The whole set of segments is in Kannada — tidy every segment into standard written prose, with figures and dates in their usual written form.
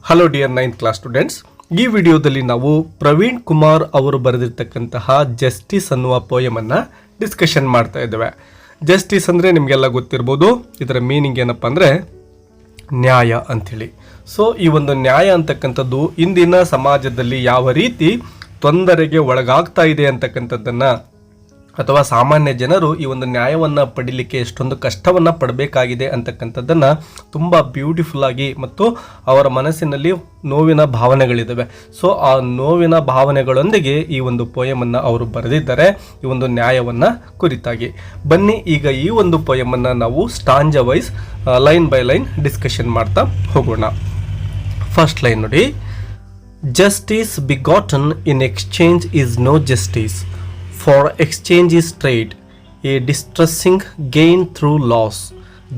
Hello dear 9th class students, ಈ ವಿಡಿಯೋದಲ್ಲಿ ನಾವು ಪ್ರವೀಣ್ ಕುಮಾರ್ ಅವರು ಬರೆದಿರ್ತಕ್ಕಂತಹ ಜಸ್ಟಿಸ್ ಅನ್ನುವ ಪೋಯಮನ್ನು ಡಿಸ್ಕಷನ್ ಮಾಡ್ತಾ ಇದ್ದೇವೆ. ಜಸ್ಟಿಸ್ ಅಂದರೆ ನಿಮಗೆಲ್ಲ ಗೊತ್ತಿರ್ಬೋದು. ಇದರ ಮೀನಿಂಗ್ ಏನಪ್ಪ ಅಂದರೆ ನ್ಯಾಯ ಅಂಥೇಳಿ. ಸೊ ಈ ಒಂದು ನ್ಯಾಯ ಅಂತಕ್ಕಂಥದ್ದು ಇಂದಿನ ಸಮಾಜದಲ್ಲಿ ಯಾವ ರೀತಿ ತೊಂದರೆಗೆ ಒಳಗಾಗ್ತಾ ಇದೆ ಅಂತಕ್ಕಂಥದ್ದನ್ನು, ಅಥವಾ ಸಾಮಾನ್ಯ ಜನರು ಈ ಒಂದು ನ್ಯಾಯವನ್ನು ಪಡೀಲಿಕ್ಕೆ ಎಷ್ಟೊಂದು ಕಷ್ಟವನ್ನು ಪಡಬೇಕಾಗಿದೆ ಅಂತಕ್ಕಂಥದ್ದನ್ನು ತುಂಬ ಬ್ಯೂಟಿಫುಲ್ ಆಗಿ ಮತ್ತು ಅವರ ಮನಸ್ಸಿನಲ್ಲಿ ನೋವಿನ ಭಾವನೆಗಳಿದ್ದಾವೆ. ಸೊ ಆ ನೋವಿನ ಭಾವನೆಗಳೊಂದಿಗೆ ಈ ಒಂದು ಪೋಯಮನ್ನು ಅವರು ಬರೆದಿದ್ದಾರೆ, ಈ ಒಂದು ನ್ಯಾಯವನ್ನು ಕುರಿತಾಗಿ. ಬನ್ನಿ ಈಗ ಈ ಒಂದು ಪೋಯಮನ್ನು ನಾವು stanza wise line by line discussion ಮಾಡ್ತಾ ಹೋಗೋಣ. ಫಸ್ಟ್ ಲೈನ್ ನೋಡಿ, justice begotten in exchange is no justice. For exchange is trade, a distressing gain through loss.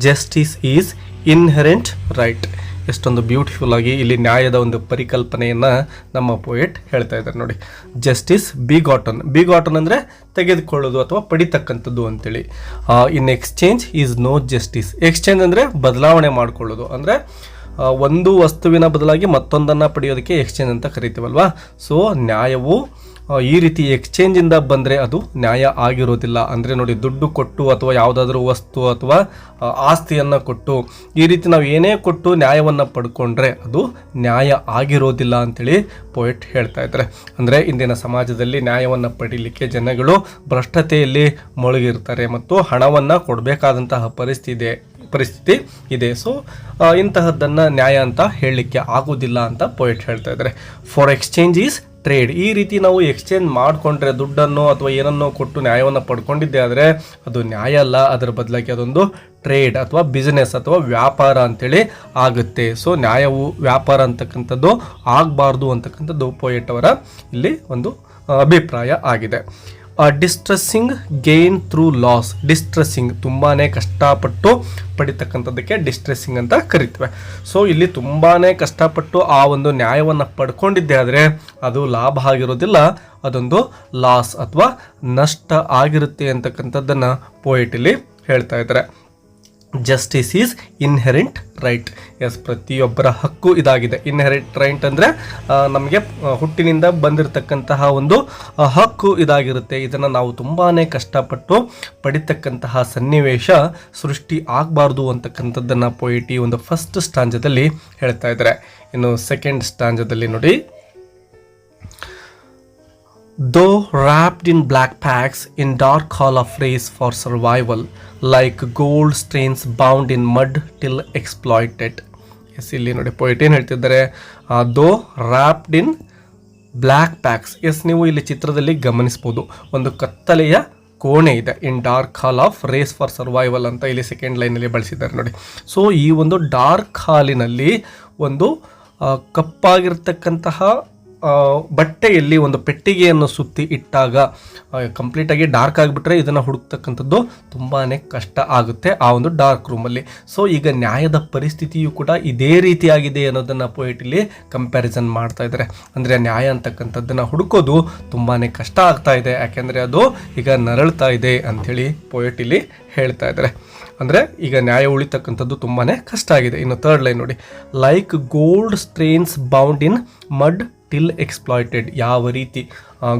Justice is inherent right. ಎಷ್ಟೊಂದು ಬ್ಯೂಟಿಫುಲ್ ಆಗಿ ಇಲ್ಲಿ ನ್ಯಾಯದ ಒಂದು ಪರಿಕಲ್ಪನೆಯನ್ನು ನಮ್ಮ ಪೋಯೆಟ್ ಹೇಳ್ತಾ ಇದ್ದಾರೆ ನೋಡಿ. ಜಸ್ಟಿಸ್ ಬಿಗಾಟನ್ ಅಂದರೆ ತೆಗೆದುಕೊಳ್ಳೋದು ಅಥವಾ ಪಡಿತಕ್ಕಂಥದ್ದು ಅಂತೇಳಿ. In exchange is no justice. Exchange ಅಂದರೆ ಬದಲಾವಣೆ ಮಾಡಿಕೊಳ್ಳೋದು, ಅಂದರೆ ಒಂದು ವಸ್ತುವಿನ ಬದಲಾಗಿ ಮತ್ತೊಂದನ್ನು ಪಡೆಯೋದಕ್ಕೆ ಎಕ್ಸ್ಚೇಂಜ್ ಅಂತ ಕರಿತೀವಲ್ವಾ. ಸೊ ನ್ಯಾಯವು ಈ ರೀತಿ ಎಕ್ಸ್ಚೇಂಜಿಂದ ಬಂದರೆ ಅದು ನ್ಯಾಯ ಆಗಿರೋದಿಲ್ಲ. ಅಂದರೆ ನೋಡಿ, ದುಡ್ಡು ಕೊಟ್ಟು ಅಥವಾ ಯಾವುದಾದ್ರೂ ವಸ್ತು ಅಥವಾ ಆಸ್ತಿಯನ್ನು ಕೊಟ್ಟು ಈ ರೀತಿ ನಾವು ಏನೇ ಕೊಟ್ಟು ನ್ಯಾಯವನ್ನು ಪಡ್ಕೊಂಡ್ರೆ ಅದು ನ್ಯಾಯ ಆಗಿರೋದಿಲ್ಲ ಅಂಥೇಳಿ ಪೋಯೆಟ್ ಹೇಳ್ತಾ ಇದ್ದಾರೆ. ಅಂದರೆ ಇಂದಿನ ಸಮಾಜದಲ್ಲಿ ನ್ಯಾಯವನ್ನು ಪಡೀಲಿಕ್ಕೆ ಜನಗಳು ಭ್ರಷ್ಟತೆಯಲ್ಲಿ ಮುಳುಗಿರ್ತಾರೆ ಮತ್ತು ಹಣವನ್ನು ಕೊಡಬೇಕಾದಂತಹ ಪರಿಸ್ಥಿತಿ ಇದೆ. ಸೊ ಇಂತಹದ್ದನ್ನು ನ್ಯಾಯ ಅಂತ ಹೇಳಲಿಕ್ಕೆ ಆಗೋದಿಲ್ಲ ಅಂತ ಪೋಯೆಟ್ ಹೇಳ್ತಾ ಇದ್ದಾರೆ. For exchange is trade. ಈ ರೀತಿ ನಾವು ಎಕ್ಸ್ಚೇಂಜ್ ಮಾಡಿಕೊಂಡ್ರೆ ದುಡ್ಡನ್ನು ಅಥವಾ ಏನನ್ನೋ ಕೊಟ್ಟು ನ್ಯಾಯವನ್ನು ಪಡ್ಕೊಂಡಿದ್ದೆ ಆದರೆ ಅದು ನ್ಯಾಯ ಅಲ್ಲ, ಅದರ ಬದಲಾಗಿ ಅದೊಂದು ಟ್ರೇಡ್ ಅಥವಾ ಬಿಸ್ನೆಸ್ ಅಥವಾ ವ್ಯಾಪಾರ ಅಂತೇಳಿ ಆಗುತ್ತೆ. ಸೊ ನ್ಯಾಯವು ವ್ಯಾಪಾರ ಅಂತಕ್ಕಂಥದ್ದು ಆಗಬಾರ್ದು ಅಂತಕ್ಕಂಥದ್ದು ಪೋಯೆಟ್ ಅವರ ಇಲ್ಲಿ ಒಂದು ಅಭಿಪ್ರಾಯ ಆಗಿದೆ. ಡಿಸ್ಟ್ರೆಸ್ಸಿಂಗ್ ಗೇನ್ ಥ್ರೂ ಲಾಸ್. ಡಿಸ್ಟ್ರೆಸ್ಸಿಂಗ್ ತುಂಬಾ ಕಷ್ಟಪಟ್ಟು ಪಡಿತಕ್ಕಂಥದ್ದಕ್ಕೆ ಡಿಸ್ಟ್ರೆಸ್ಸಿಂಗ್ ಅಂತ ಕರಿತೇವೆ. ಸೊ ಇಲ್ಲಿ ತುಂಬಾ ಕಷ್ಟಪಟ್ಟು ಆ ಒಂದು ನ್ಯಾಯವನ್ನು ಪಡ್ಕೊಂಡಿದ್ದೆ ಆದರೆ ಅದು ಲಾಭ ಆಗಿರೋದಿಲ್ಲ, ಅದೊಂದು ಲಾಸ್ ಅಥವಾ ನಷ್ಟ ಆಗಿರುತ್ತೆ ಅಂತಕ್ಕಂಥದ್ದನ್ನು ಪೋಯೆಟ್ ಇಲ್ಲಿ ಹೇಳ್ತಾ ಇದ್ದಾರೆ. Justice is inherent right. Yes, ಪ್ರತಿಯೊಬ್ಬರ ಹಕ್ಕು ಇದಾಗಿದೆ. ಇನ್ಹೆರೆಂಟ್ ರೈಟ್ ಅಂದರೆ ನಮಗೆ ಹುಟ್ಟಿನಿಂದ ಬಂದಿರತಕ್ಕಂತಹ ಒಂದು ಹಕ್ಕು ಇದಾಗಿರುತ್ತೆ. ಇದನ್ನು ನಾವು ತುಂಬಾ ಕಷ್ಟಪಟ್ಟು ಪಡಿತಕ್ಕಂತಹ ಸನ್ನಿವೇಶ ಸೃಷ್ಟಿ ಆಗಬಾರ್ದು ಅಂತಕ್ಕಂಥದ್ದನ್ನು ಪೋಯಿಟಿ ಒಂದು ಫಸ್ಟ್ ಸ್ಟಾಂಜದಲ್ಲಿ ಹೇಳ್ತಾ ಇದ್ದಾರೆ. ಇನ್ನು ಸೆಕೆಂಡ್ ಸ್ಟಾಂಜದಲ್ಲಿ ನೋಡಿ, though wrapped in black packs in dark hall of race for survival, like gold strains bound in mud till exploited. Yes, ಇಲ್ಲಿ ನೋಡಿ ಪೋಯಿಟ್ ಏನು ಹೇಳ್ತಿದ್ದಾರೆ, though wrapped in black packs. Yes, ನೀವು ಇಲ್ಲಿ ಚಿತ್ರದಲ್ಲಿ ಗಮನಿಸ್ಬೋದು, ಒಂದು ಕತ್ತಲೆಯ ಕೋಣೆ ಇದೆ. In dark hall of race for survival ಅಂತ ಇಲ್ಲಿ ಸೆಕೆಂಡ್ ಲೈನಲ್ಲಿ ಬಳಸಿದ್ದಾರೆ ನೋಡಿ. ಸೊ ಈ ಒಂದು ಡಾರ್ಕ್ ಹಾಲಿನಲ್ಲಿ ಒಂದು ಕಪ್ಪಾಗಿರ್ತಕ್ಕಂತಹ ಬಟ್ಟೆಯಲ್ಲಿ ಒಂದು ಪೆಟ್ಟಿಗೆಯನ್ನು ಸುತ್ತಿ ಇಟ್ಟಾಗ ಕಂಪ್ಲೀಟಾಗಿ ಡಾರ್ಕ್ ಆಗಿಬಿಟ್ರೆ ಇದನ್ನು ಹುಡುಕ್ತಕ್ಕಂಥದ್ದು ತುಂಬಾ ಕಷ್ಟ ಆಗುತ್ತೆ ಆ ಒಂದು ಡಾರ್ಕ್ ರೂಮಲ್ಲಿ. ಸೊ ಈಗ ನ್ಯಾಯದ ಪರಿಸ್ಥಿತಿಯು ಕೂಡ ಇದೇ ರೀತಿಯಾಗಿದೆ ಅನ್ನೋದನ್ನು ಪೋಯೆಟ್ ಇಲ್ಲಿ ಕಂಪ್ಯಾರಿಸನ್ ಮಾಡ್ತಾ ಇದ್ದಾರೆ. ಅಂದರೆ ನ್ಯಾಯ ಅಂತಕ್ಕಂಥದ್ದನ್ನು ಹುಡುಕೋದು ತುಂಬಾ ಕಷ್ಟ ಆಗ್ತಾ ಇದೆ, ಯಾಕೆಂದರೆ ಅದು ಈಗ ನರಳ್ತಾ ಇದೆ ಅಂಥೇಳಿ ಪೋಯೆಟ್ ಇಲ್ಲಿ ಹೇಳ್ತಾ ಇದ್ದಾರೆ. ಅಂದರೆ ಈಗ ನ್ಯಾಯ ಉಳಿತಕ್ಕಂಥದ್ದು ತುಂಬಾ ಕಷ್ಟ ಆಗಿದೆ. ಇನ್ನು ಥರ್ಡ್ ಲೈನ್ ನೋಡಿ, like gold strains bound in mud till exploited. ಯಾವ ರೀತಿ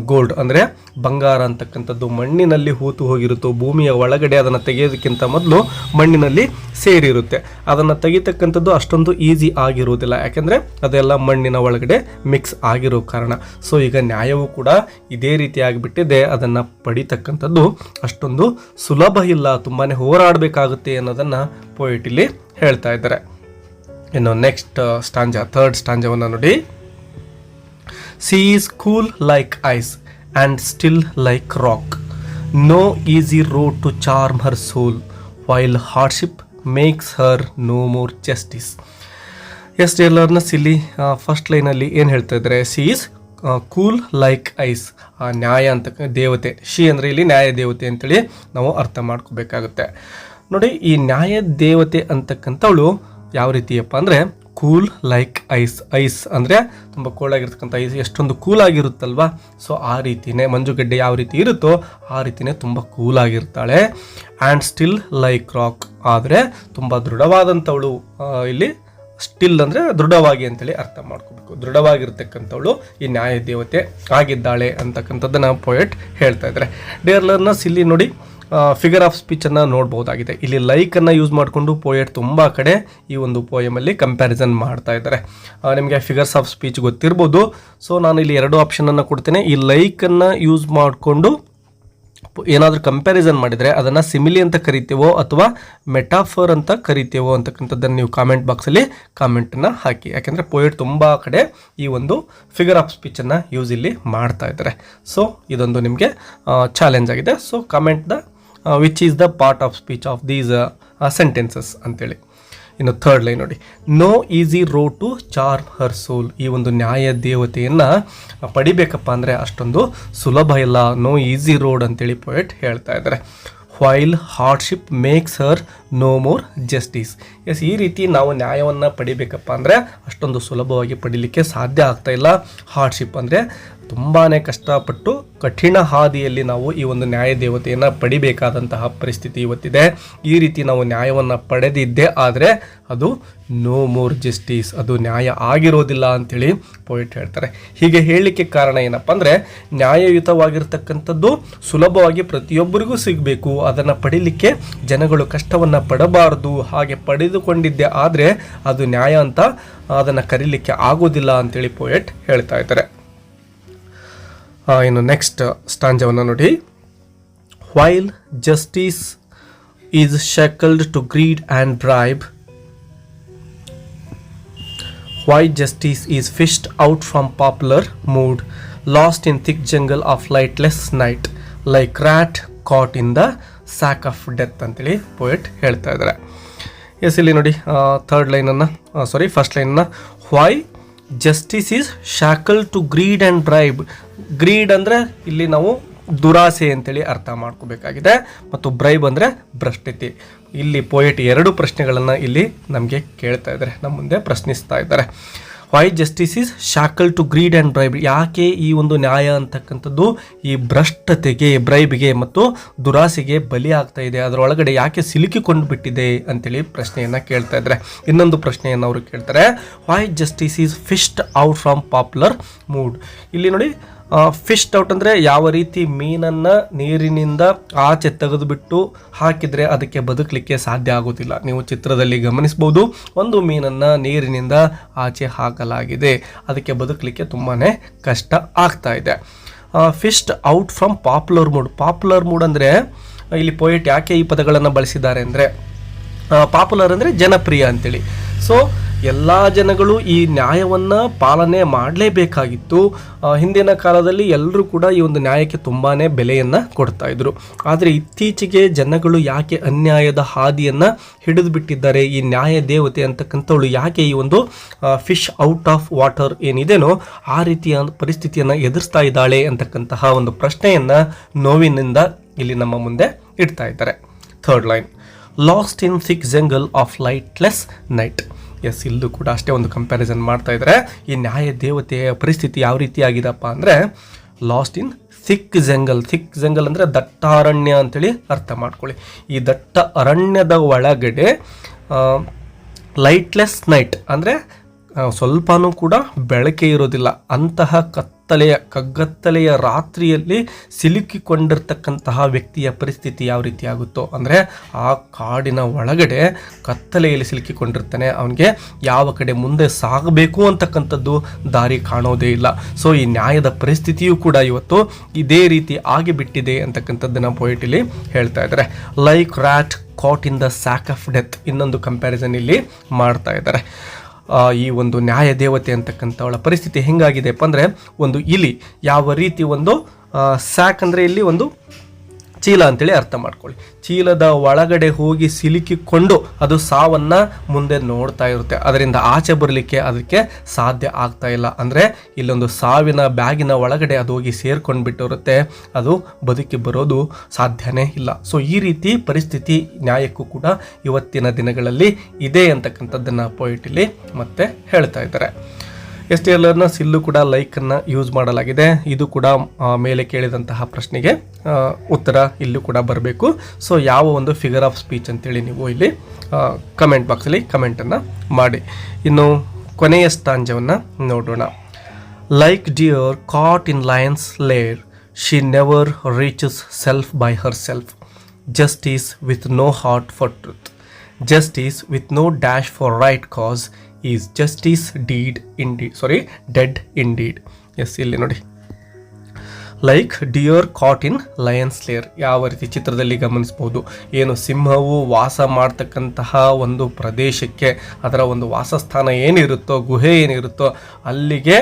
ಗೋಲ್ಡ್ ಅಂದರೆ ಬಂಗಾರ ಅಂತಕ್ಕಂಥದ್ದು ಮಣ್ಣಿನಲ್ಲಿ ಹೂತು ಹೋಗಿರುತ್ತೋ, ಭೂಮಿಯ ಒಳಗಡೆ ಅದನ್ನು ತೆಗೆಯೋದಕ್ಕಿಂತ ಮೊದಲು ಮಣ್ಣಿನಲ್ಲಿ ಸೇರಿರುತ್ತೆ. ಅದನ್ನು ತೆಗಿತಕ್ಕಂಥದ್ದು ಅಷ್ಟೊಂದು ಈಸಿ ಆಗಿರುವುದಿಲ್ಲ, ಯಾಕೆಂದರೆ ಅದೆಲ್ಲ ಮಣ್ಣಿನ ಒಳಗಡೆ ಮಿಕ್ಸ್ ಆಗಿರೋ ಕಾರಣ. ಸೊ ಈಗ ನ್ಯಾಯವು ಕೂಡ ಇದೇ ರೀತಿ ಆಗಿಬಿಟ್ಟಿದೆ, ಅದನ್ನು ಪಡಿತಕ್ಕಂಥದ್ದು ಅಷ್ಟೊಂದು ಸುಲಭ ಇಲ್ಲ, ತುಂಬಾ ಹೋರಾಡಬೇಕಾಗುತ್ತೆ ಅನ್ನೋದನ್ನು ಪೋಯೆಟ್ ಇಲ್ಲಿ ಹೇಳ್ತಾ ಇದ್ದಾರೆ. ಇನ್ನು ನೆಕ್ಸ್ಟ್ ಸ್ಟಾಂಜ, ಥರ್ಡ್ ಸ್ಟಾಂಜವನ್ನು ನೋಡಿ, She is cool like ice and still like rock. No easy road to charm her soul, while hardship makes her no more justice. S dear learners, ಇಲ್ಲಿ ಫಸ್ಟ್ ಲೈನಲ್ಲಿ ಏನು ಹೇಳ್ತಾ ಇದ್ದಾರೆ, C is cool like ice. ನ್ಯಾಯ ಅಂತ ದೇವತೆ, ಶಿ ಅಂದರೆ ಇಲ್ಲಿ ನ್ಯಾಯ ದೇವತೆ ಅಂತೇಳಿ ನಾವು ಅರ್ಥ ಮಾಡ್ಕೋಬೇಕಾಗುತ್ತೆ. ನೋಡಿ, ಈ ನ್ಯಾಯ ದೇವತೆ ಅಂತಕ್ಕಂಥವಳು ಯಾವ ರೀತಿಯಪ್ಪ ಅಂದರೆ ಕೂಲ್ ಲೈಕ್ ಐಸ್. ಐಸ್ ಅಂದರೆ ತುಂಬ ಕೋಲ್ಡ್ ಆಗಿರ್ತಕ್ಕಂಥ ಐಸ್ ಎಷ್ಟೊಂದು ಕೂಲಾಗಿರುತ್ತಲ್ವ. ಸೊ ಆ ರೀತಿಯೇ ಮಂಜುಗಡ್ಡೆ ಯಾವ ರೀತಿ ಇರುತ್ತೋ ಆ ರೀತಿಯೇ ತುಂಬ ಕೂಲಾಗಿರ್ತಾಳೆ. ಆ್ಯಂಡ್ ಸ್ಟಿಲ್ ಲೈಕ್ ರಾಕ್, ಆದರೆ ತುಂಬ ದೃಢವಾದಂಥವಳು ಇಲ್ಲಿ ಸ್ಟಿಲ್ ಅಂದರೆ ದೃಢವಾಗಿ ಅಂತೇಳಿ ಅರ್ಥ ಮಾಡ್ಕೋಬೇಕು. ದೃಢವಾಗಿರ್ತಕ್ಕಂಥವಳು ಈ ನ್ಯಾಯ ದೇವತೆ ಆಗಿದ್ದಾಳೆ ಅಂತಕ್ಕಂಥದ್ದನ್ನು ಪೊಯೆಟ್ ಹೇಳ್ತಾ ಇದ್ದಾರೆ. ಡಿಯರ್ ಲರ್ನರ್ಸ್, ಇಲ್ಲಿ ನೋಡಿ ಫಿಗರ್ ಆಫ್ ಸ್ಪೀಚನ್ನು ನೋಡ್ಬೋದಾಗಿದೆ. ಇಲ್ಲಿ ಲೈಕನ್ನು ಯೂಸ್ ಮಾಡಿಕೊಂಡು ಪೋಯೆಟ್ ತುಂಬ ಕಡೆ ಈ ಒಂದು ಪೋಯಮಲ್ಲಿ ಕಂಪ್ಯಾರಿಸನ್ ಮಾಡ್ತಾ ಇದ್ದಾರೆ. ನಿಮಗೆ ಫಿಗರ್ಸ್ ಆಫ್ ಸ್ಪೀಚ್ ಗೊತ್ತಿರ್ಬೋದು. ಸೊ ನಾನು ಇಲ್ಲಿ 2 ಆಪ್ಷನನ್ನು ಕೊಡ್ತೇನೆ. ಈ ಲೈಕನ್ನು ಯೂಸ್ ಮಾಡಿಕೊಂಡು ಏನಾದರೂ ಕಂಪ್ಯಾರಿಸನ್ ಮಾಡಿದರೆ ಅದನ್ನು ಸಿಮಿಲಿ ಅಂತ ಕರಿತೀವೋ ಅಥವಾ ಮೆಟಾಫರ್ ಅಂತ ಕರಿತೀವೋ ಅಂತಕ್ಕಂಥದ್ದನ್ನು ನೀವು ಕಾಮೆಂಟ್ ಬಾಕ್ಸಲ್ಲಿ ಕಾಮೆಂಟನ್ನು ಹಾಕಿ. ಯಾಕೆಂದರೆ ಪೋಯೆಟ್ ತುಂಬ ಕಡೆ ಈ ಒಂದು ಫಿಗರ್ ಆಫ್ ಸ್ಪೀಚನ್ನು ಯೂಸ್ ಇಲ್ಲಿ ಮಾಡ್ತಾ ಇದ್ದಾರೆ. ಸೊ ಇದೊಂದು ನಿಮಗೆ ಚಾಲೆಂಜ್ ಆಗಿದೆ. So comment the which is the part of speech of these sentences ಅಂತೇಳಿ. ಇನ್ನು ಥರ್ಡ್ ಲೈನ್ ನೋಡಿ, no easy road to charm her soul. ಈ ಒಂದು ನ್ಯಾಯ ದೇವತೆಯನ್ನು ಪಡಿಬೇಕಪ್ಪ ಅಂದರೆ ಅಷ್ಟೊಂದು ಸುಲಭ ಇಲ್ಲ, ನೋ ಈಸಿ ರೋಡ್ ಅಂತೇಳಿ ಪೊಯೆಟ್ ಹೇಳ್ತಾ ಇದ್ದಾರೆ. While hardship makes her no more justice. Yes, ಈ ರೀತಿ ನಾವು ನ್ಯಾಯವನ್ನು ಪಡಿಬೇಕಪ್ಪ ಅಂದರೆ ಅಷ್ಟೊಂದು ಸುಲಭವಾಗಿ ಪಡಿಲಿಕ್ಕೆ ಸಾಧ್ಯ ಆಗ್ತಾ ಇಲ್ಲ. ಹಾರ್ಡ್ಶಿಪ್ ಅಂದರೆ ತುಂಬಾ ಕಷ್ಟಪಟ್ಟು ಕಠಿಣ ಹಾದಿಯಲ್ಲಿ ನಾವು ಈ ಒಂದು ನ್ಯಾಯ ದೇವತೆಯನ್ನು ಪಡಿಬೇಕಾದಂತಹ ಪರಿಸ್ಥಿತಿ ಇವತ್ತಿದೆ. ಈ ರೀತಿ ನಾವು ನ್ಯಾಯವನ್ನು ಪಡೆದಿದ್ದೇ ಆದರೆ ಅದು ನೋ ಮೋರ್ ಜಸ್ಟಿಸ್, ಅದು ನ್ಯಾಯ ಆಗಿರೋದಿಲ್ಲ ಅಂಥೇಳಿ ಪೊಯೆಟ್ ಹೇಳ್ತಾರೆ. ಹೀಗೆ ಹೇಳಲಿಕ್ಕೆ ಕಾರಣ ಏನಪ್ಪ ಅಂದರೆ ನ್ಯಾಯಯುತವಾಗಿರ್ತಕ್ಕಂಥದ್ದು ಸುಲಭವಾಗಿ ಪ್ರತಿಯೊಬ್ಬರಿಗೂ ಸಿಗಬೇಕು, ಅದನ್ನು ಪಡಿಲಿಕ್ಕೆ ಜನಗಳು ಕಷ್ಟವನ್ನು ಪಡಬಾರ್ದು. ಹಾಗೆ ಪಡೆದುಕೊಂಡಿದ್ದೆ ಆದರೆ ಅದು ನ್ಯಾಯ ಅಂತ ಅದನ್ನು ಕರೀಲಿಕ್ಕೆ ಆಗೋದಿಲ್ಲ ಅಂಥೇಳಿ ಪೊಯೆಟ್ ಹೇಳ್ತಾ ಇದ್ದಾರೆ. ಇನ್ನು ನೆಕ್ಸ್ಟ್ ಸ್ಟಾಂಜವನ್ನು ನೋಡಿ, while justice is shackled to greed and bribe, why justice is fished out from popular mood, lost in thick jungle of lightless night, like rat caught in the sack of death ಅಂತೇಳಿ ಪೊಯೆಟ್ ಹೇಳ್ತಾ ಇದ್ದಾರೆ. ಎಸ್, ಇಲ್ಲಿ ನೋಡಿ ಫಸ್ಟ್ ಲೈನನ್ನು why justice is shackle to greed and bribe. Greed ಅಂದರೆ ಇಲ್ಲಿ ನಾವು ದುರಾಸೆ ಅಂತೇಳಿ ಅರ್ಥ ಮಾಡ್ಕೋಬೇಕಾಗಿದೆ, ಮತ್ತು ಬ್ರೈಬ್ ಅಂದರೆ ಭ್ರಷ್ಟತೆ. ಇಲ್ಲಿ ಪೊಯೆಟ್ 2 ಪ್ರಶ್ನೆಗಳನ್ನು ಇಲ್ಲಿ ನಮಗೆ ಕೇಳ್ತಾ ಇದ್ದಾರೆ, ನಮ್ಮ ಮುಂದೆ ಪ್ರಶ್ನಿಸ್ತಾ ಇದ್ದಾರೆ. Why justice is shackle to greed and bribe, ಯಾಕೆ ಈ ಒಂದು ನ್ಯಾಯ ಅಂತಕ್ಕಂಥದ್ದು ಈ ಭ್ರಷ್ಟತೆಗೆ, ಬ್ರೈಬ್ಗೆ ಮತ್ತು ದುರಾಸೆಗೆ ಬಲಿ ಆಗ್ತಾ ಇದೆ, ಅದರೊಳಗಡೆ ಯಾಕೆ ಸಿಲುಕಿಕೊಂಡು ಬಿಟ್ಟಿದೆ ಅಂತೇಳಿ ಪ್ರಶ್ನೆಯನ್ನು ಕೇಳ್ತಾ ಇದ್ದಾರೆ. ಇನ್ನೊಂದು ಪ್ರಶ್ನೆಯನ್ನು ಅವರು ಕೇಳ್ತಾರೆ, why justice is fished out from popular mood. ಇಲ್ಲಿ ನೋಡಿ, ಫಿಶ್ಡ್ ಔಟ್ ಅಂದರೆ ಯಾವ ರೀತಿ ಮೀನನ್ನು ನೀರಿನಿಂದ ಆಚೆ ತೆಗೆದುಬಿಟ್ಟು ಹಾಕಿದರೆ ಅದಕ್ಕೆ ಬದುಕಲಿಕ್ಕೆ ಸಾಧ್ಯ ಆಗೋದಿಲ್ಲ. ನೀವು ಚಿತ್ರದಲ್ಲಿ ಗಮನಿಸ್ಬೋದು, ಒಂದು ಮೀನನ್ನು ನೀರಿನಿಂದ ಆಚೆ ಹಾಕಲಾಗಿದೆ, ಅದಕ್ಕೆ ಬದುಕಲಿಕ್ಕೆ ತುಂಬಾ ಕಷ್ಟ ಆಗ್ತಾ ಇದೆ. Fished out from popular mood. Popular mood ಅಂದರೆ ಇಲ್ಲಿ ಪೊಯೆಟ್ ಯಾಕೆ ಈ ಪದಗಳನ್ನು ಬಳಸಿದ್ದಾರೆ ಅಂದರೆ, ಪಾಪ್ಯುಲರ್ ಅಂದರೆ ಜನಪ್ರಿಯ ಅಂತೇಳಿ. ಸೊ ಎಲ್ಲ ಜನಗಳು ಈ ನ್ಯಾಯವನ್ನು ಪಾಲನೆ ಮಾಡಲೇಬೇಕಾಗಿತ್ತು. ಹಿಂದಿನ ಕಾಲದಲ್ಲಿ ಎಲ್ಲರೂ ಕೂಡ ಈ ಒಂದು ನ್ಯಾಯಕ್ಕೆ ತುಂಬಾ ಬೆಲೆಯನ್ನು ಕೊಡ್ತಾ ಇದ್ರು. ಆದರೆ ಇತ್ತೀಚೆಗೆ ಜನಗಳು ಯಾಕೆ ಅನ್ಯಾಯದ ಹಾದಿಯನ್ನು ಹಿಡಿದು ಬಿಟ್ಟಿದ್ದಾರೆ, ಈ ನ್ಯಾಯ ದೇವತೆ ಅಂತಕ್ಕಂಥವಳು ಯಾಕೆ ಈ ಒಂದು ಫಿಶ್ ಔಟ್ ಆಫ್ ವಾಟರ್ ಏನಿದೆನೋ ಆ ರೀತಿಯ ಪರಿಸ್ಥಿತಿಯನ್ನು ಎದುರಿಸ್ತಾ ಇದ್ದಾಳೆ ಅಂತಕ್ಕಂತಹ ಒಂದು ಪ್ರಶ್ನೆಯನ್ನು ನೋವಿನಿಂದ ಇಲ್ಲಿ ನಮ್ಮ ಮುಂದೆ ಇಡ್ತಾ ಇದ್ದಾರೆ. Third line, lost in thick jungle of lightless night. Yes, ಇಲ್ಲೂ ಕೂಡ ಅಷ್ಟೇ ಒಂದು ಕಂಪ್ಯಾರಿಸನ್ ಮಾಡ್ತಾ ಇದ್ದಾರೆ. ಈ ನ್ಯಾಯ ದೇವತೆಯ ಪರಿಸ್ಥಿತಿ ಯಾವ ರೀತಿ ಆಗಿದೆಪ್ಪ ಅಂದರೆ, ಲಾಸ್ಟ್ ಇನ್ ಥಿಕ್ ಜಂಗಲ್ ಅಂದರೆ ದಟ್ಟ ಅರಣ್ಯ ಅಂತೇಳಿ ಅರ್ಥ ಮಾಡ್ಕೊಳ್ಳಿ. ಈ ದಟ್ಟ ಅರಣ್ಯದ ಒಳಗಡೆ ಲೈಟ್ಲೆಸ್ ನೈಟ್ ಅಂದರೆ ಸ್ವಲ್ಪನೂ ಕೂಡ ಬೆಳಕೆ ಇರೋದಿಲ್ಲ, ಅಂತಹ ಕಗ್ಗತ್ತಲೆಯ ರಾತ್ರಿಯಲ್ಲಿ ಸಿಲುಕಿಕೊಂಡಿರ್ತಕ್ಕಂತಹ ವ್ಯಕ್ತಿಯ ಪರಿಸ್ಥಿತಿ ಯಾವ ರೀತಿ ಆಗುತ್ತೋ ಅಂದರೆ, ಆ ಕಾಡಿನ ಒಳಗಡೆ ಕತ್ತಲೆಯಲ್ಲಿ ಸಿಲುಕಿಕೊಂಡಿರ್ತಾನೆ, ಅವನಿಗೆ ಯಾವ ಕಡೆ ಮುಂದೆ ಸಾಗಬೇಕು ಅಂತಕ್ಕಂಥದ್ದು ದಾರಿ ಕಾಣೋದೇ ಇಲ್ಲ. ಸೊ ಈ ನ್ಯಾಯದ ಪರಿಸ್ಥಿತಿಯೂ ಕೂಡ ಇವತ್ತು ಇದೇ ರೀತಿ ಆಗಿಬಿಟ್ಟಿದೆ ಅಂತಕ್ಕಂಥದ್ದನ್ನು ಪೊಯೆಟ್ ಇಲ್ಲಿ ಹೇಳ್ತಾ ಇದ್ದಾರೆ. Like rat caught in the sack of death, ಇನ್ನೊಂದು ಕಂಪ್ಯಾರಿಸನ್ ಇಲ್ಲಿ ಮಾಡ್ತಾ ಇದ್ದಾರೆ. ಈ ಒಂದು ನ್ಯಾಯ ದೇವತೆ ಅಂತಕ್ಕಂಥವಳ ಪರಿಸ್ಥಿತಿ ಹೆಂಗಾಗಿದೆಪ್ಪ ಅಂದರೆ, ಒಂದು ಇಲಿ ಯಾವ ರೀತಿ ಒಂದು ಸ್ಯಾಕ್ ಅಂದರೆ ಇಲ್ಲಿ ಒಂದು ಚೀಲ ಅಂತೇಳಿ ಅರ್ಥ ಮಾಡ್ಕೊಳ್ಳಿ, ಚೀಲದ ಒಳಗಡೆ ಹೋಗಿ ಸಿಲುಕಿಕೊಂಡು ಅದು ಸಾವನ್ನು ಮುಂದೆ ನೋಡ್ತಾ ಇರುತ್ತೆ, ಅದರಿಂದ ಆಚೆ ಬರಲಿಕ್ಕೆ ಅದಕ್ಕೆ ಸಾಧ್ಯ ಆಗ್ತಾ ಇಲ್ಲ. ಅಂದರೆ ಇಲ್ಲೊಂದು ಸಾವಿನ ಬ್ಯಾಗಿನ ಒಳಗಡೆ ಅದು ಹೋಗಿ ಸೇರ್ಕೊಂಡು ಬಿಟ್ಟಿರುತ್ತೆ, ಅದು ಬದುಕಿ ಬರೋದು ಸಾಧ್ಯನೇ ಇಲ್ಲ. ಸೊ ಈ ರೀತಿ ಪರಿಸ್ಥಿತಿ ನ್ಯಾಯಕ್ಕೂ ಕೂಡ ಇವತ್ತಿನ ದಿನಗಳಲ್ಲಿ ಇದೆ ಅಂತಕ್ಕಂಥದ್ದನ್ನು ಪೊಯೆಟ್ ಇಲ್ಲಿ ಮತ್ತೆ ಹೇಳ್ತಾ ಇದ್ದಾರೆ. ಎಸ್ ಟಿ ಲರ್ನರ್ಸ್ ಇಲ್ಲೂ ಕೂಡ ಲೈಕನ್ನು ಯೂಸ್ ಮಾಡಲಾಗಿದೆ. ಇದು ಕೂಡ ಮೇಲೆ ಕೇಳಿದಂತಹ ಪ್ರಶ್ನೆಗೆ ಉತ್ತರ ಇಲ್ಲೂ ಕೂಡ ಬರಬೇಕು. ಸೊ ಯಾವ ಒಂದು ಫಿಗರ್ ಆಫ್ ಸ್ಪೀಚ್ ಅಂತೇಳಿ ನೀವು ಇಲ್ಲಿ ಕಮೆಂಟ್ ಬಾಕ್ಸಲ್ಲಿ ಕಮೆಂಟನ್ನು ಮಾಡಿ. ಇನ್ನು ಕೊನೆಯ ಸ್ಟಾಂಜವನ್ನು ನೋಡೋಣ. Like deer caught in lion's lair, she never reaches self by herself. Justice with no heart for truth, justice with no dash for right cause is justice dead in deed. Yes, ಇಲ್ಲಿ ನೋಡಿ, like deer caught in lion's lair, ಯಾವ ರೀತಿ ಚಿತ್ರದಲ್ಲಿ ಗಮನಿಸ್ಬೋದು. ಏನು ಸಿಂಹವು ವಾಸ ಮಾಡ್ತಕ್ಕಂತಹ ಒಂದು ಪ್ರದೇಶಕ್ಕೆ, ಅದರ ಒಂದು ವಾಸಸ್ಥಾನ ಏನಿರುತ್ತೋ, ಗುಹೆ ಏನಿರುತ್ತೋ ಅಲ್ಲಿಗೆ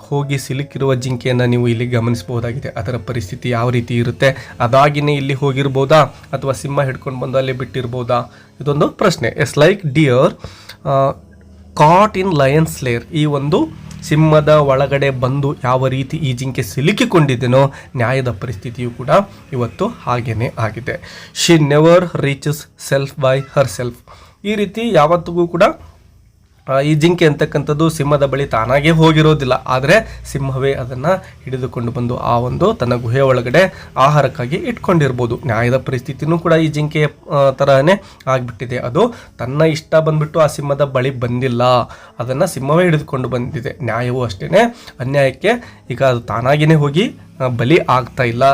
ಹೋಗಿ ಸಿಲುಕಿರುವ ಜಿಂಕೆಯನ್ನು ನೀವು ಇಲ್ಲಿ ಗಮನಿಸಬಹುದಾಗಿದೆ. ಅದರ ಪರಿಸ್ಥಿತಿ ಯಾವ ರೀತಿ ಇರುತ್ತೆ, ಅದಾಗಿನೇ ಇಲ್ಲಿ ಹೋಗಿರ್ಬೋದಾ ಅಥವಾ ಸಿಂಹ ಹಿಡ್ಕೊಂಡು ಬಂದು ಅಲ್ಲಿ ಬಿಟ್ಟಿರ್ಬೋದಾ, ಇದೊಂದು ಪ್ರಶ್ನೆ. S, like deer caught in lion's lair, ಈ ಒಂದು ಸಿಂಹದ ಒಳಗಡೆ ಬಂದು ಯಾವ ರೀತಿ ಈ ಜಿಂಕೆ ಸಿಲುಕಿಕೊಂಡಿದ್ದೇನೋ ನ್ಯಾಯದ ಪರಿಸ್ಥಿತಿಯು ಕೂಡ ಇವತ್ತು ಹಾಗೇನೇ ಆಗಿದೆ. She never reaches self by Har self, ಈ ರೀತಿ ಯಾವತ್ತಿಗೂ ಕೂಡ ಈ ಜಿಂಕೆ ಅಂತಕ್ಕಂಥದ್ದು ಸಿಂಹದ ಬಳಿ ತಾನಾಗೇ ಹೋಗಿರೋದಿಲ್ಲ, ಆದರೆ ಸಿಂಹವೇ ಅದನ್ನು ಹಿಡಿದುಕೊಂಡು ಬಂದು ಆ ಒಂದು ತನ್ನ ಗುಹೆ ಒಳಗಡೆ ಆಹಾರಕ್ಕಾಗಿ ಇಟ್ಕೊಂಡಿರ್ಬೋದು. ನ್ಯಾಯದ ಪರಿಸ್ಥಿತಿನೂ ಕೂಡ ಈ ಜಿಂಕೆಯ ತರಹನೇ ಆಗಿಬಿಟ್ಟಿದೆ. ಅದು ತನ್ನ ಇಷ್ಟ ಬಂದ್ಬಿಟ್ಟು ಆ ಸಿಂಹದ ಬಳಿ ಬಂದಿಲ್ಲ, ಅದನ್ನು ಸಿಂಹವೇ ಹಿಡಿದುಕೊಂಡು ಬಂದಿದೆ. ನ್ಯಾಯವೂ ಅಷ್ಟೇ, ಅನ್ಯಾಯಕ್ಕೆ ಈಗ ಅದು ತಾನಾಗಿಯೇ ಹೋಗಿ ಬಲಿ ಆಗ್ತಾ ಇಲ್ಲ.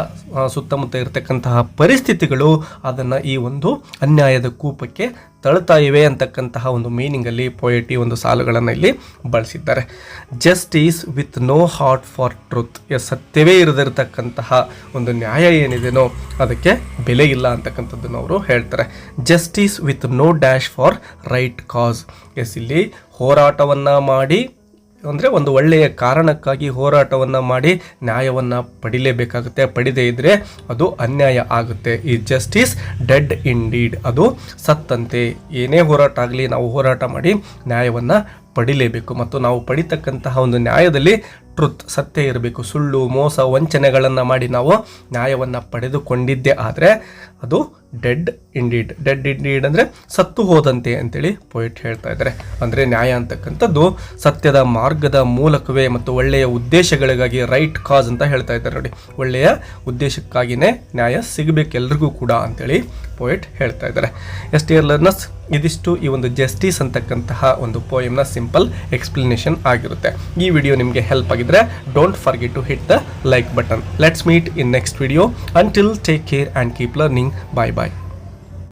ಸುತ್ತಮುತ್ತ ಇರತಕ್ಕಂತಹ ಪರಿಸ್ಥಿತಿಗಳು ಅದನ್ನು ಈ ಒಂದು ಅನ್ಯಾಯದ ಕೂಪಕ್ಕೆ ತಳ್ತಾ ಇವೆ ಅಂತಕ್ಕಂತಹ ಒಂದು ಮೀನಿಂಗಲ್ಲಿ ಪೊಯೆಟಿ ಒಂದು ಸಾಲುಗಳನ್ನು ಇಲ್ಲಿ ಬಳಸಿದ್ದಾರೆ. Justice with no heart for truth, ಸತ್ಯವೇ ಇರದಿರತಕ್ಕಂತಹ ಒಂದು ನ್ಯಾಯ ಏನಿದೆನೋ ಅದಕ್ಕೆ ಬೆಲೆ ಇಲ್ಲ ಅಂತಕ್ಕಂಥದ್ದನ್ನು ಅವರು ಹೇಳ್ತಾರೆ. Justice with no dash for right cause, ಇಲ್ಲಿ ಹೋರಾಟವನ್ನು ಮಾಡಿ, ಅಂದರೆ ಒಂದು ಒಳ್ಳೆಯ ಕಾರಣಕ್ಕಾಗಿ ಹೋರಾಟವನ್ನು ಮಾಡಿ ನ್ಯಾಯವನ್ನು ಪಡಿಲೇಬೇಕಾಗುತ್ತೆ. ಪಡಿದೇ ಇದ್ದರೆ ಅದು ಅನ್ಯಾಯ ಆಗುತ್ತೆ. ಈ ಜಸ್ಟಿಸ್ ಡೆಡ್ ಇನ್ ಡೀಡ್, ಅದು ಸತ್ತಂತೆ. ಏನೇ ಹೋರಾಟ ಆಗಲಿ ನಾವು ಹೋರಾಟ ಮಾಡಿ ನ್ಯಾಯವನ್ನು ಪಡಿಲೇಬೇಕು. ಮತ್ತು ನಾವು ಪಡಿತಕ್ಕಂತಹ ಒಂದು ನ್ಯಾಯದಲ್ಲಿ ಟ್ರುತ್, ಸತ್ಯ ಇರಬೇಕು. ಸುಳ್ಳು, ಮೋಸ, ವಂಚನೆಗಳನ್ನು ಮಾಡಿ ನಾವು ನ್ಯಾಯವನ್ನು ಪಡೆದುಕೊಂಡಿದ್ದೇ ಆದರೆ ಅದು ಡೆಡ್ ಇಂಡೀಡ್. ಡೆಡ್ ಇಂಡೀಡ್ ಅಂದರೆ ಸತ್ತು ಹೋದಂತೆ ಅಂತೇಳಿ ಪೊಯೆಟ್ ಹೇಳ್ತಾ ಇದ್ದಾರೆ. ಅಂದರೆ ನ್ಯಾಯ ಅಂತಕ್ಕಂಥದ್ದು ಸತ್ಯದ ಮಾರ್ಗದ ಮೂಲಕವೇ ಮತ್ತು ಒಳ್ಳೆಯ ಉದ್ದೇಶಗಳಿಗಾಗಿ, ರೈಟ್ ಕಾಸ್ ಅಂತ ಹೇಳ್ತಾ ಇದ್ದಾರೆ ನೋಡಿ, ಒಳ್ಳೆಯ ಉದ್ದೇಶಕ್ಕಾಗಿಯೇ ನ್ಯಾಯ ಸಿಗಬೇಕು ಎಲ್ರಿಗೂ ಕೂಡ ಅಂತೇಳಿ ಪೊಯೆಟ್ ಹೇಳ್ತಾ ಇದ್ದಾರೆ. ಎಸ್ ಡಿಯರ್ ಲರ್ನರ್ಸ್, ಇದಿಷ್ಟು ಈ ಒಂದು ಜಸ್ಟಿಸ್ ಅಂತಕ್ಕಂತಹ ಒಂದು ಪೋಯಮ್ನ ಸಿಂಪಲ್ ಎಕ್ಸ್ಪ್ಲನೇಷನ್ ಆಗಿರುತ್ತೆ. ಈ ವಿಡಿಯೋ ನಿಮಗೆ ಹೆಲ್ಪ್ ಆಗಿದ್ರೆ don't forget to hit the like button. Let's meet in next video. Until take care and keep learning. Bye bye.